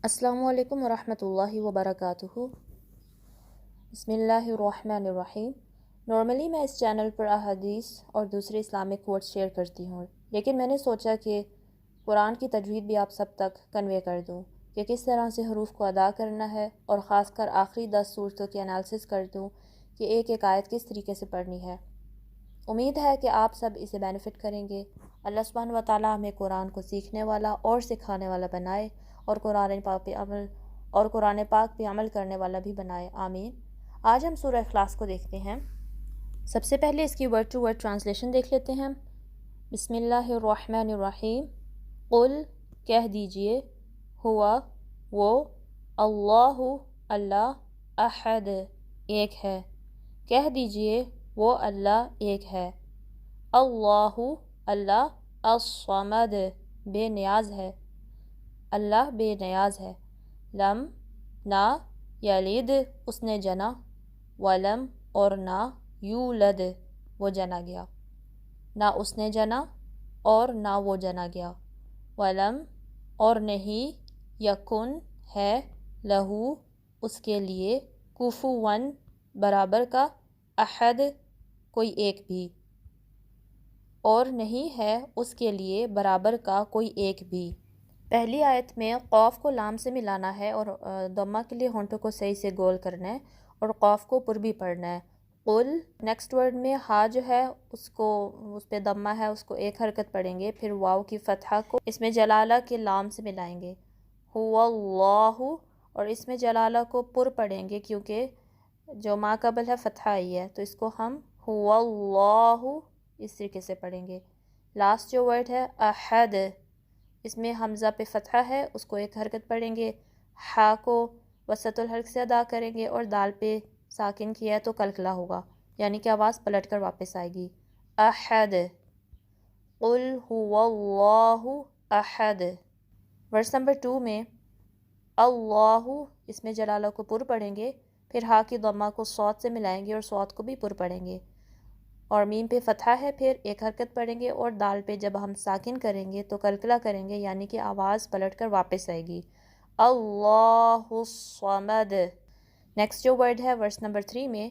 السلام علیکم ورحمۃ اللہ وبرکاتہ۔ بسم اللہ الرحمن الرحیم۔ نارملی میں اس چینل پر احادیث اور دوسرے اسلامک کوٹس شیئر کرتی ہوں، لیکن میں نے سوچا کہ قرآن کی تجوید بھی آپ سب تک کنوے کر دوں کہ کس طرح سے حروف کو ادا کرنا ہے، اور خاص کر آخری 10 صورتوں کی انالیسس کر دوں کہ ایک ایک آیت کس طریقے سے پڑھنی ہے۔ امید ہے کہ آپ سب اسے بینیفٹ کریں گے۔ اللہ سبحانہ و تعالیٰ ہمیں قرآن کو سیکھنے والا اور سکھانے والا بنائے، اور قرآن پاک پہ عمل کرنے والا بھی بنائے، آمین۔ آج ہم سورہ اخلاص کو دیکھتے ہیں۔ سب سے پہلے اس کی ورڈ ٹو ورڈ ٹرانسلیشن دیکھ لیتے ہیں۔ بسم اللہ الرحمن الرحیم۔ قل کہہ دیجئے، ہوا وہ، اللہ اللہ، احد ایک ہے، کہہ دیجئے وہ اللہ ایک ہے، اللہ اللہ، الصمد بے نیاز ہے، اللہ بے نیاز ہے، لم نہ، یلد اس نے جنا، ولم اور نہ، یولد وہ جنا گیا، نہ اس نے جنا اور نہ وہ جنا گیا، ولم اور نہیں، یکن ہے، لہو اس کے لیے، کفواً برابر کا، احد کوئی ایک بھی، اور نہیں ہے اس کے لیے برابر کا کوئی ایک بھی۔ پہلی آیت میں قوف کو لام سے ملانا ہے اور ضمہ کے لیے ہونٹوں کو صحیح سے گول کرنا ہے اور قوف کو پر بھی پڑھنا ہے۔ قل نیکسٹ ورڈ میں ہا جو ہے اس پہ ضمہ ہے، اس کو ایک حرکت پڑھیں گے، پھر واو کی فتحہ کو اس میں جلالہ کے لام سے ملائیں گے، ہو اللہ، اور اس میں جلالہ کو پر پڑھیں گے کیونکہ جو ما قبل ہے فتحہ آئی ہے، تو اس کو ہم ہو اللہ اس طریقے سے پڑھیں گے۔ لاسٹ جو ورڈ ہے احد، اس میں حمزہ پہ فتحہ ہے، اس کو ایک حرکت پڑھیں گے، ہا کو وسط الحلق سے ادا کریں گے، اور دال پہ ساکن کیا ہے تو کلکلا ہوگا، یعنی کہ آواز پلٹ کر واپس آئے گی، احد، قل هو اللہ احد۔ ورس نمبر 2 میں اللہ، اس میں جلالہ کو پر پڑھیں گے، پھر ہا کی ضمہ کو صوت سے ملائیں گے اور صوت کو بھی پر پڑھیں گے، اور میم پہ فتحہ ہے، پھر ایک حرکت پڑھیں گے، اور دال پہ جب ہم ساکن کریں گے تو کلکلا کریں گے، یعنی کہ آواز پلٹ کر واپس آئے گی، اللہ الصمد۔ نیکسٹ جو ورڈ ہے ورس نمبر 3 میں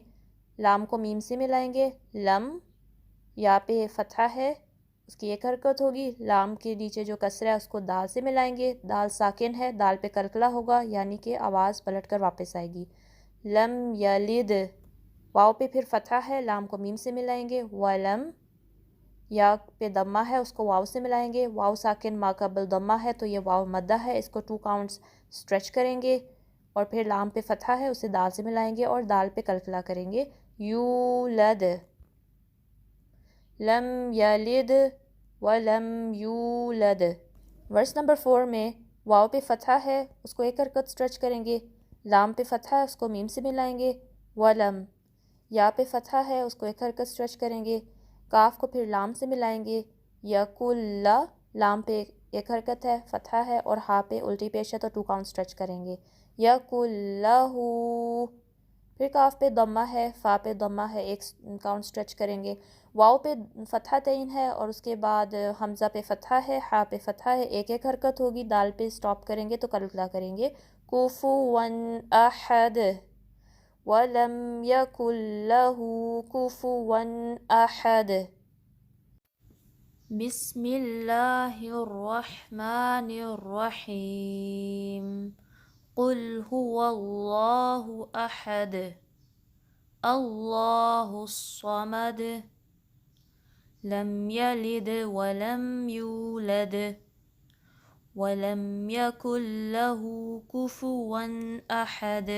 لام کو میم سے ملائیں گے، لم، یا پہ فتحہ ہے، اس کی ایک حرکت ہوگی، لام کے نیچے جو کسرہ ہے اس کو دال سے ملائیں گے، دال ساکن ہے، دال پہ کلکلا ہوگا، یعنی کہ آواز پلٹ کر واپس آئے گی، لم یلد، واو پہ پھر فتحہ ہے، لام کو میم سے ملائیں گے، ولم، یا پہ ضمہ ہے اس کو واو سے ملائیں گے، واو ساکن ما قبل ضمہ ہے تو یہ واو مدہ ہے، اس کو 2 کاؤنٹس اسٹریچ کریں گے، اور پھر لام پہ فتحہ ہے اسے دال سے ملائیں گے اور دال پہ کلکلا کریں گے، یولد، لم یلد ولم یولد۔ ورس نمبر 4 میں واو پہ فتحہ ہے، اس کو ایک حرکت اسٹریچ کریں گے، لام پہ فتحہ ہے اس کو میم سے ملائیں گے، ولم، یا پہ فتحہ ہے اس کو ایک حرکت اسٹریچ کریں گے، کاف کو پھر لام سے ملائیں گے، یکل، لام پہ ایک حرکت ہے، فتحہ ہے، اور ہا پہ الٹی پیش ہے تو 2 کاؤنٹ اسٹریچ کریں گے، یکلہو، پھر کاف پہ ضمہ ہے، فا پہ ضمہ ہے، ایک کاؤنٹ اسٹریچ کریں گے، واو پہ فتحہ تعین ہے، اور اس کے بعد حمزہ پہ فتحہ ہے، ہا پہ فتحہ ہے، ایک ایک حرکت ہوگی، دال پہ سٹاپ کریں گے تو کلکلا کریں گے، کفواً احد، وَلَمْ يَكُنْ لَهُ كُفُوًا أَحَدٌ۔ بسم اللہ الرحمن الرحیم۔ قل هو اللہ احد، اللہ الصمد، لم یلد ولم یولد ولم یکن له کفوا احد۔